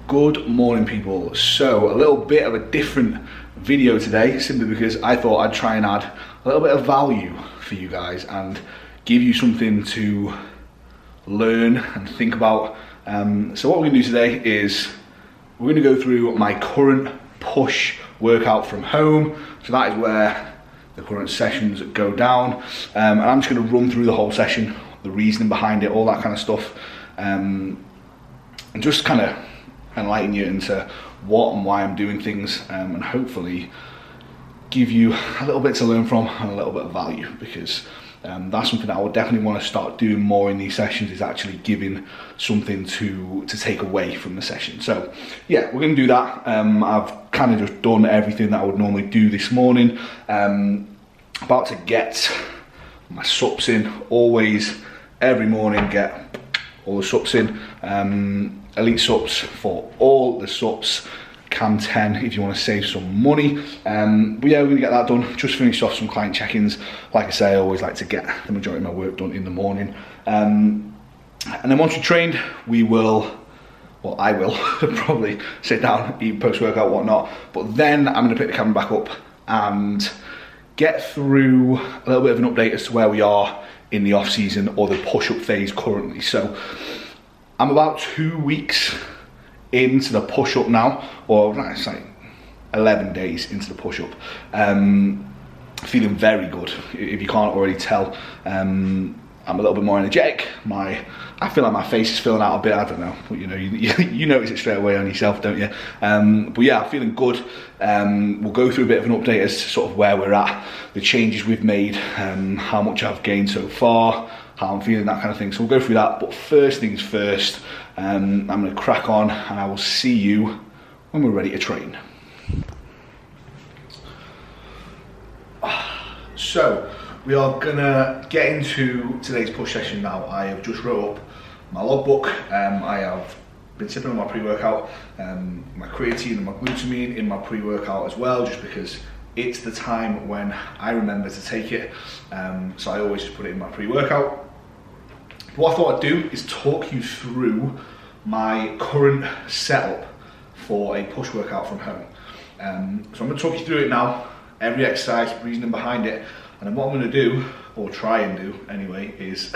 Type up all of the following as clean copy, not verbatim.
Good morning, people. So a little bit of a different video today, simply because I thought I'd try and add a little bit of value for you guys and give you something to learn and think about. So what we're going to do today is we're going to go through my current push workout from home. So that is where the current sessions go down, and I'm just going to run through the whole session, the reasoning behind it, all that kind of stuff, and just kind of enlighten you into what and why I'm doing things, and hopefully give you a little bit to learn from and a little bit of value, because that's something that I would definitely want to start doing more in these sessions, is actually giving something to take away from the session. So yeah, we're going to do that. I've kind of just done everything that I would normally do this morning. About to get my sups in. Always every morning get all the sups in. Elite sups for all the sups. Cam 10 if you want to save some money. But yeah, we're going to get that done. Just finished off some client check-ins. Like I say, I always like to get the majority of my work done in the morning. And then once we're trained, we will, well, I will probably sit down, eat post-workout, whatnot. But then I'm going to pick the camera back up and get through a little bit of an update as to where we are in the off-season or the push-up phase currently. So I'm about 2 weeks into the push-up now, or it's like 11 days into the push-up. Feeling very good, if you can't already tell. I'm a little bit more energetic. I feel like my face is filling out a bit, I don't know, but you notice it straight away on yourself, don't you? But yeah, I'm feeling good. We'll go through a bit of an update as to sort of where we're at, the changes we've made, how much I've gained so far, how I'm feeling, that kind of thing. So we'll go through that, but first things first, I'm going to crack on and I will see you when we're ready to train. So we are going to get into today's push session now. I have just wrote up my logbook. I have been sipping on my pre-workout, my creatine and my glutamine in my pre-workout as well, just because it's the time when I remember to take it. So I always just put it in my pre-workout. What I thought I'd do is talk you through my current setup for a push workout from home. So I'm going to talk you through it now, every exercise, reasoning behind it, and then what I'm going to do, or try and do anyway, is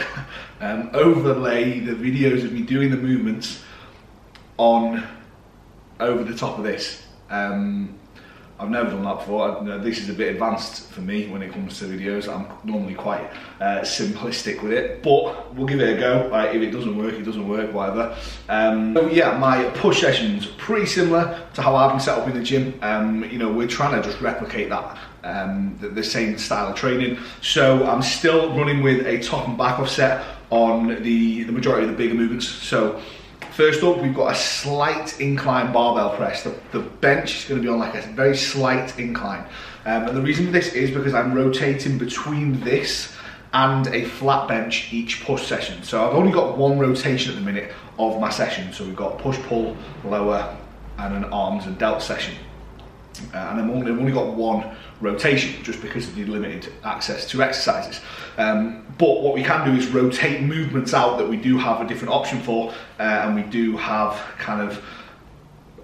overlay the videos of me doing the movements on over the top of this. I've never done that before. This is a bit advanced for me when it comes to videos. I'm normally quite simplistic with it, but we'll give it a go. If it doesn't work, it doesn't work, whatever. So yeah, my push session's pretty similar to how I've been set up in the gym. We're trying to just replicate that, the same style of training. So I'm still running with a top and back offset on the majority of the bigger movements. So first up, we've got a slight incline barbell press. The bench is going to be on like a very slight incline. And the reason for this is because I'm rotating between this and a flat bench each push session. So I've only got one rotation at the minute of my session. So we've got push, pull, lower, and an arms and delt session. And I've only got one rotation just because of the limited access to exercises. But what we can do is rotate movements out that we do have a different option for, and we do have kind of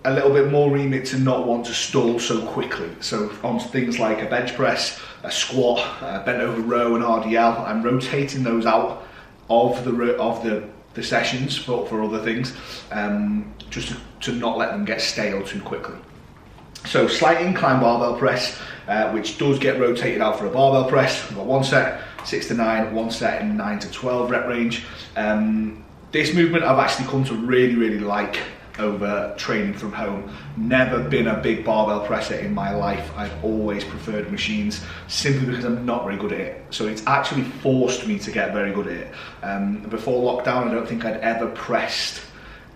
a little bit more remit to not want to stall so quickly. So on things like a bench press, a squat, a bent over row, and RDL, I'm rotating those out of the sessions for other things, just to not let them get stale too quickly. So slight incline barbell press, which does get rotated out for a barbell press. We've got one set, 6 to 9, one set in 9 to 12 rep range. This movement I've actually come to really like over training from home. Never been a big barbell presser in my life. I've always preferred machines, simply because I'm not very good at it. So it's actually forced me to get very good at it. Before lockdown, I don't think I'd ever pressed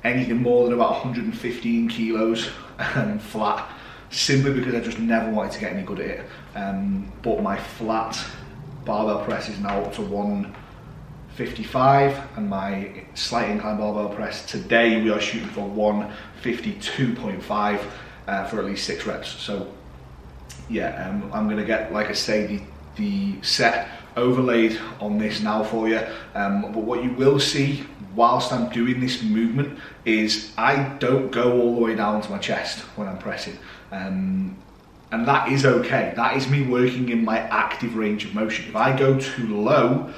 anything more than about 115 kilos flat, simply because I just never wanted to get any good at it. But my flat barbell press is now up to 155, and my slight incline barbell press today we are shooting for 152.5 for at least 6 reps. So yeah, I'm going to get, like I say, the set overlaid on this now for you, but what you will see whilst I'm doing this movement is I don't go all the way down to my chest when I'm pressing, and that is okay. That is me working in my active range of motion. If I go too low,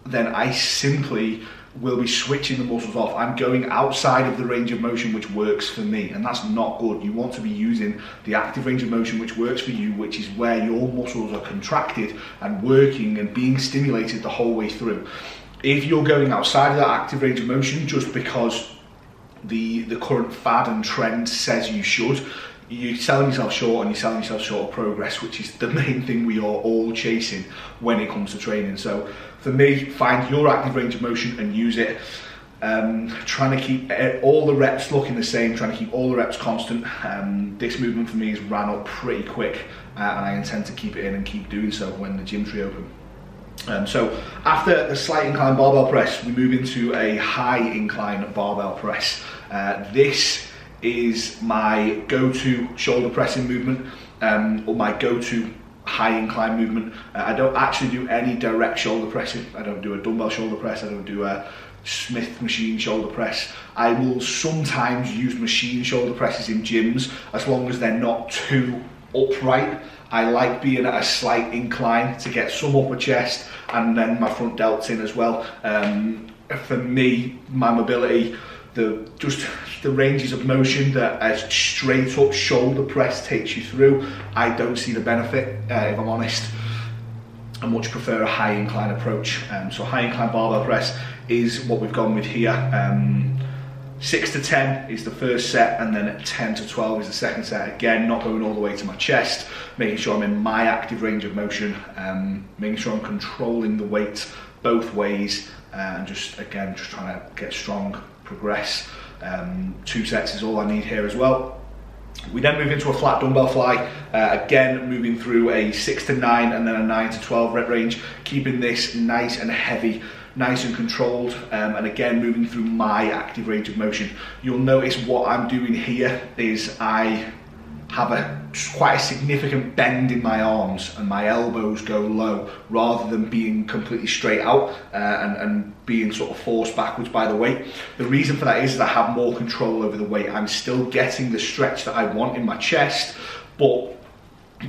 then I simply will be switching the muscles off. I'm going outside of the range of motion which works for me, and that's not good. You want to be using the active range of motion which works for you, which is where your muscles are contracted and working and being stimulated the whole way through. If you're going outside of that active range of motion just because the current fad and trend says you should, you're selling yourself short, and you're selling yourself short of progress, which is the main thing we are all chasing when it comes to training. So for me, find your active range of motion and use it. Trying to keep all the reps looking the same, trying to keep all the reps constant. This movement for me has ran up pretty quick, and I intend to keep it in and keep doing so when the gyms reopen. So after the slight incline barbell press, we move into a high incline barbell press. This is my go-to shoulder pressing movement, or my go-to high incline movement. I don't actually do any direct shoulder pressing. I don't do a dumbbell shoulder press. I don't do a Smith machine shoulder press. I will sometimes use machine shoulder presses in gyms as long as they're not too upright. I like being at a slight incline to get some upper chest and then my front delts in as well. For me, my mobility, the ranges of motion that a straight up shoulder press takes you through, I don't see the benefit, if I'm honest. I much prefer a high incline approach. So high incline barbell press is what we've gone with here. 6 to 10 is the first set, and then 10 to 12 is the second set. Again, not going all the way to my chest, making sure I'm in my active range of motion, making sure I'm controlling the weight both ways, and just trying to get strong, progress. 2 sets is all I need here as well. We then move into a flat dumbbell fly, again moving through a 6 to 9 and then a 9 to 12 rep range, keeping this nice and heavy, nice and controlled, and again moving through my active range of motion. You'll notice what I'm doing here is I have quite a significant bend in my arms, and my elbows go low rather than being completely straight out and being sort of forced backwards by the weight. The reason for that is I have more control over the weight. I'm still getting the stretch that I want in my chest, but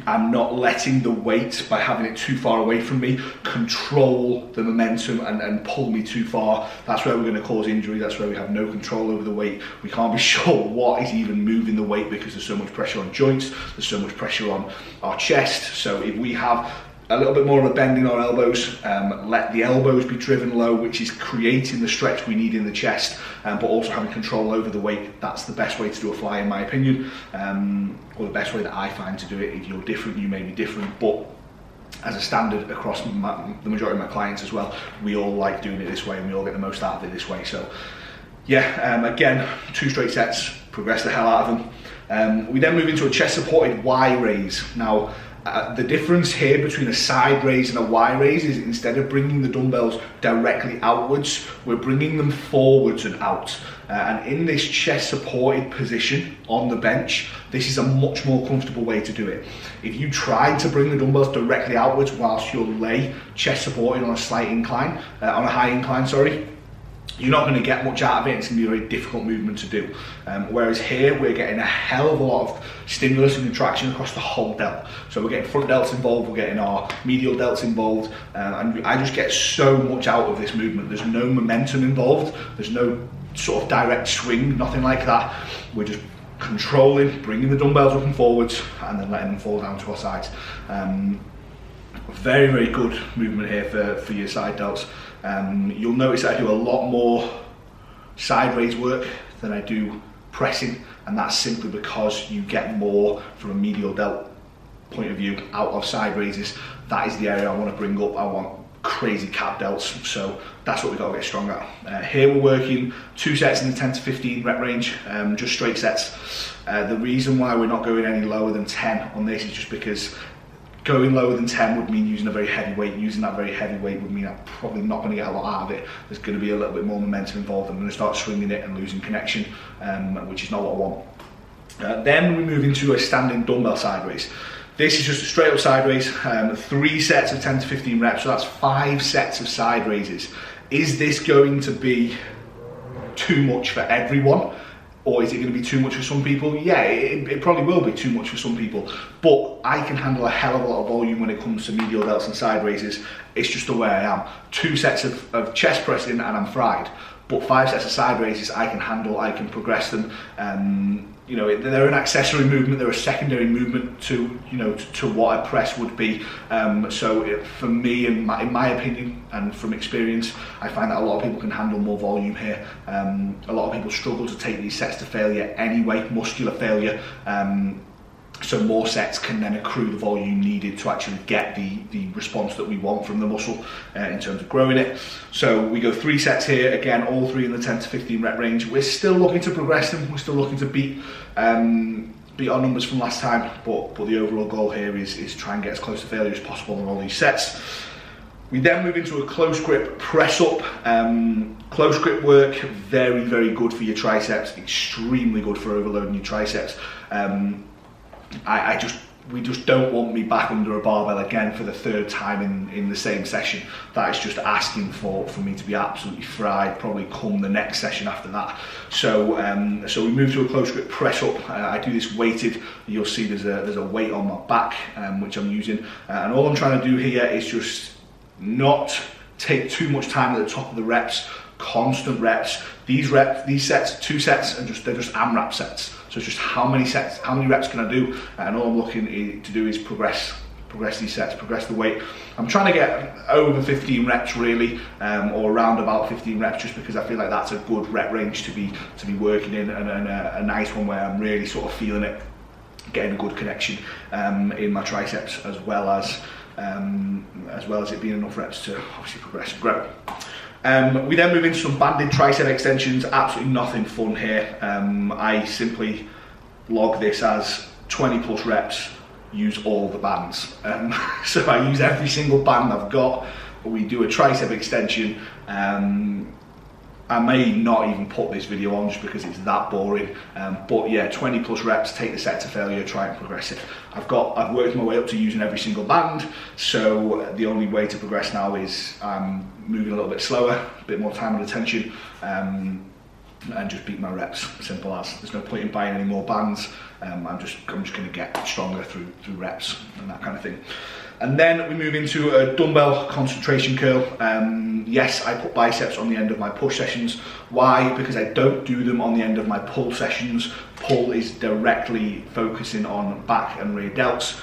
I'm not letting the weight, by having it too far away from me, control the momentum and pull me too far. That's where we're going to cause injury. That's where we have no control over the weight. We can't be sure what is even moving the weight because there's so much pressure on joints, there's so much pressure on our chest. So if we have a little bit more of a bend in our elbows, let the elbows be driven low, which is creating the stretch we need in the chest, but also having control over the weight. That's the best way to do a fly, in my opinion, or the best way that I find to do it. If you're different, you may be different, but as a standard across the majority of my clients as well, we all like doing it this way, and we all get the most out of it this way. So yeah, again, 2 straight sets, progress the hell out of them. We then move into a chest supported Y raise. Now, the difference here between a side raise and a Y raise is instead of bringing the dumbbells directly outwards, we're bringing them forwards and out. And in this chest supported position on the bench, this is a much more comfortable way to do it. If you try to bring the dumbbells directly outwards whilst you're lay chest supported on a slight incline, on a high incline, sorry, you're not going to get much out of it. It's going to be a very difficult movement to do. Whereas here, we're getting a hell of a lot of stimulus and contraction across the whole delt. So we're getting front delts involved, we're getting our medial delts involved, and I just get so much out of this movement. There's no momentum involved, there's no sort of direct swing, nothing like that. We're just controlling, bringing the dumbbells up and forwards, and then letting them fall down to our sides. Very, very good movement here for your side delts. You'll notice that I do a lot more side raise work than I do pressing, and that's simply because you get more from a medial delt point of view out of side raises. That is the area I want to bring up. I want crazy cap delts, so that's what we've got to get strong at. Here we're working 2 sets in the 10 to 15 rep range, just straight sets. The reason why we're not going any lower than 10 on this is just because going lower than 10 would mean using a very heavy weight. Using that very heavy weight would mean I'm probably not going to get a lot out of it. There's going to be a little bit more momentum involved. I'm going to start swinging it and losing connection, which is not what I want. Then we move into a standing dumbbell side raise. This is just a straight up side raise, 3 sets of 10 to 15 reps, so that's 5 sets of side raises. Is this going to be too much for everyone? Or is it going to be too much for some people? Yeah, it probably will be too much for some people, but I can handle a hell of a lot of volume when it comes to medial delts and side raises. It's just the way I am. 2 sets of chest pressing and I'm fried, but 5 sets of side raises I can handle, I can progress them. You know, they're an accessory movement, they're a secondary movement to, you know, to what a press would be. So for me, in my opinion, and from experience, I find that a lot of people can handle more volume here. A lot of people struggle to take these sets to failure anyway, muscular failure. So more sets can then accrue the volume needed to actually get the response that we want from the muscle in terms of growing it. So we go 3 sets here, again, all 3 in the 10 to 15 rep range. We're still looking to progress them, we're still looking to beat our numbers from last time, but the overall goal here is try and get as close to failure as possible on all these sets. We then move into a close grip press up. Close grip work, very, very good for your triceps, extremely good for overloading your triceps. We just don't want me back under a barbell again for the 3rd time in the same session. That is just asking for me to be absolutely fried, probably come the next session after that. So we move to a close grip press up. I do this weighted. You'll see there's a weight on my back, which I'm using. And all I'm trying to do here is just not take too much time at the top of the reps, constant reps. These sets, 2 sets, and they're just AMRAP sets. So it's just how many reps can I do, and all I'm looking to do is progress these sets, progress the weight. I'm trying to get over 15 reps really, or around about 15 reps, just because I feel like that's a good rep range to be working in, and a nice one where I'm really sort of feeling it, getting a good connection in my triceps, as well as it being enough reps to obviously progress and grow. We then move into some banded tricep extensions. Absolutely nothing fun here. I simply log this as 20 plus reps, use all the bands. So I use every single band I've got. We do a tricep extension. I may not even put this video on just because it's that boring, but yeah, 20 plus reps, take the set to failure, try and progress it. I've worked my way up to using every single band, so the only way to progress now is moving a little bit slower, a bit more time and attention, and just beat my reps, simple as. There's no point in buying any more bands. I'm just going to get stronger through reps and that kind of thing. And then we move into a dumbbell concentration curl. Yes, I put biceps on the end of my push sessions. Why? Because I don't do them on the end of my pull sessions. Pull is directly focusing on back and rear delts.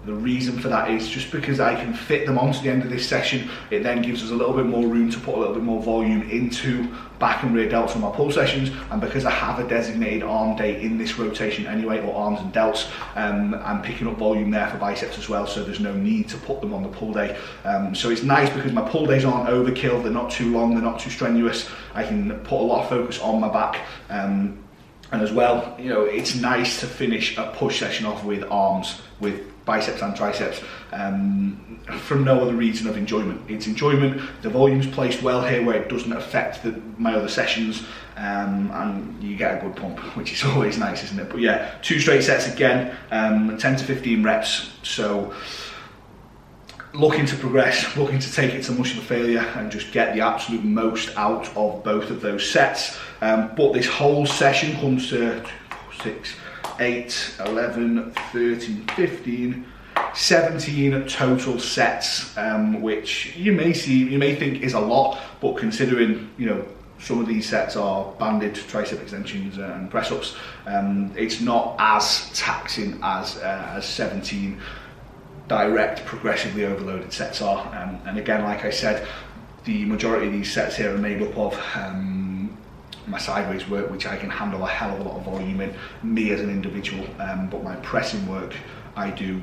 The reason for that is just because I can fit them onto the end of this session. It then gives us a little bit more room to put a little bit more volume into back and rear delts on my pull sessions, and because I have a designated arm day in this rotation anyway, or arms and delts, I'm picking up volume there for biceps as well, so there's no need to put them on the pull day. So it's nice because my pull days aren't overkill, they're not too long, they're not too strenuous. I can put a lot of focus on my back. And as well, you know, it's nice to finish a push session off with arms, with biceps and triceps, from no other reason of enjoyment. It's enjoyment, the volume's placed well here where it doesn't affect my other sessions, and you get a good pump, which is always nice, isn't it? But yeah, 2 straight sets again, 10 to 15 reps, so looking to progress, looking to take it to muscular failure and just get the absolute most out of both of those sets. But this whole session comes to 6, 8, 11, 13, 15, 17 total sets, which you may think is a lot, but considering, you know, some of these sets are banded tricep extensions and press ups, it's not as taxing as 17 direct progressively overloaded sets are. And again, like I said, the majority of these sets here are made up of my sideways work, which I can handle a hell of a lot of volume in, me as an individual, but my pressing work, I do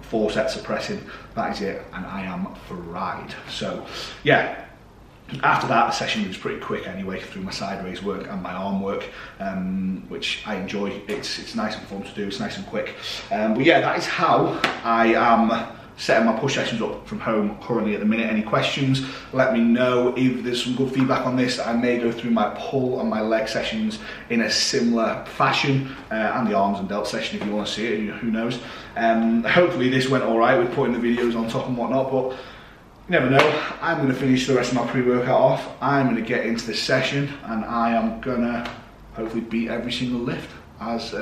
4 sets of pressing, that is it, and I am fried. So yeah, after that, the session was pretty quick anyway, through my sideways work and my arm work, which I enjoy. It's nice and fun to do, it's nice and quick. But yeah, that is how I am setting my push sessions up from home currently at the minute. Any questions, let me know. If there's some good feedback on this, I may go through my pull and my leg sessions in a similar fashion, and the arms and delt session if you want to see it, who knows. Hopefully this went all right with putting the videos on top and whatnot, but you never know. I'm going to finish the rest of my pre-workout off. I'm going to get into the session, and I am going to hopefully beat every single lift as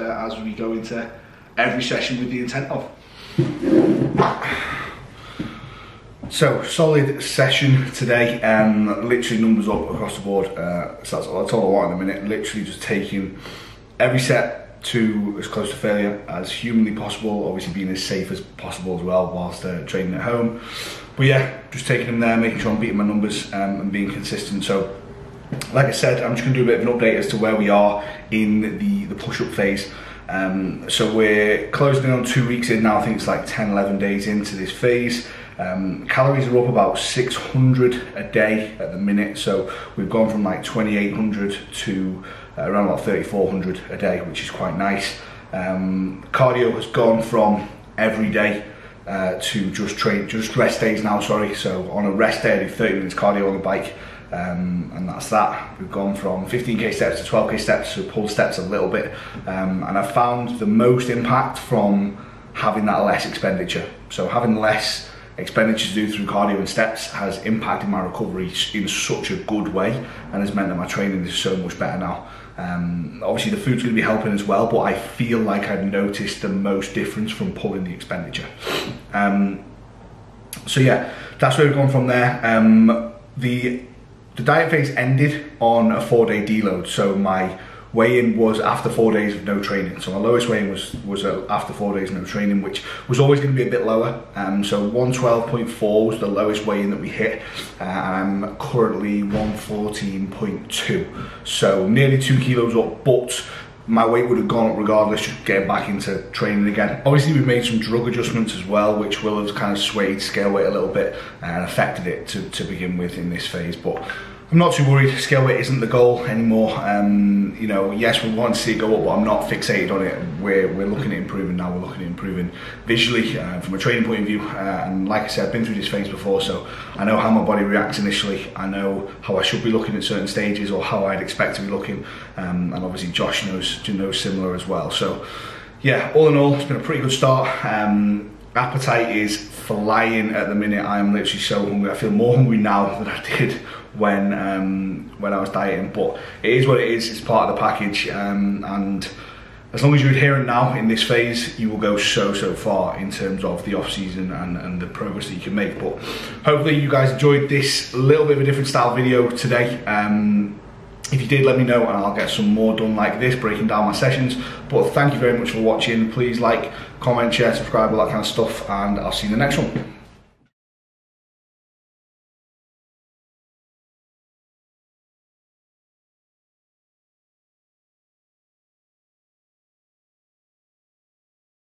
we go into every session with the intent of. So solid session today, literally numbers up across the board, so that's all I want in a minute. Literally just taking every set to as close to failure as humanly possible, obviously being as safe as possible as well whilst training at home. But yeah, just taking them there, making sure I'm beating my numbers and being consistent. So like I said, I'm just going to do a bit of an update as to where we are in the push-up phase. So we're closing in on 2 weeks in now. I think it's like 10-11 days into this phase. Calories are up about 600 a day at the minute, so we've gone from like 2,800 to around about 3,400 a day, which is quite nice. Cardio has gone from every day to just rest days now, sorry. So on a rest day I do 30 minutes cardio on the bike, and that's that. We've gone from 15k steps to 12k steps, so pulled steps a little bit, and I've found the most impact from having that less expenditure. So having less expenditure to do through cardio and steps has impacted my recovery in such a good way, and has meant that my training is so much better now. Obviously the food's going to be helping as well, but I feel like I've noticed the most difference from pulling the expenditure. So yeah, that's where we've gone from there. The diet phase ended on a 4-day deload, so my weigh-in was after 4 days of no training. So my lowest weigh-in was after 4 days no training, which was always going to be a bit lower. So 112.4 was the lowest weigh-in that we hit. I'm currently 114.2, so nearly 2 kilos up, but my weight would have gone up regardless, just getting back into training again. Obviously we've made some drug adjustments as well, which will have kind of swayed scale weight a little bit and affected it to begin with in this phase, but I'm not too worried. Scale weight isn't the goal anymore. You know, yes, we want to see it go up, but I'm not fixated on it. We're looking at improving now. We're looking at improving visually from a training point of view. And like I said, I've been through this phase before, so I know how my body reacts initially. I know how I should be looking at certain stages, or how I'd expect to be looking. And obviously Josh knows similar as well. So yeah, all in all, it's been a pretty good start. Appetite is flying at the minute. I am literally so hungry. I feel more hungry now than I did when I was dieting, but it is what it is. It's part of the package, and as long as you're adherent now in this phase, you will go so far in terms of the off season and the progress that you can make. But hopefully you guys enjoyed this little bit of a different style video today. If you did, let me know and I'll get some more done like this, breaking down my sessions. But thank you very much for watching. Please like, comment, share, subscribe, all that kind of stuff, and I'll see you in the next one.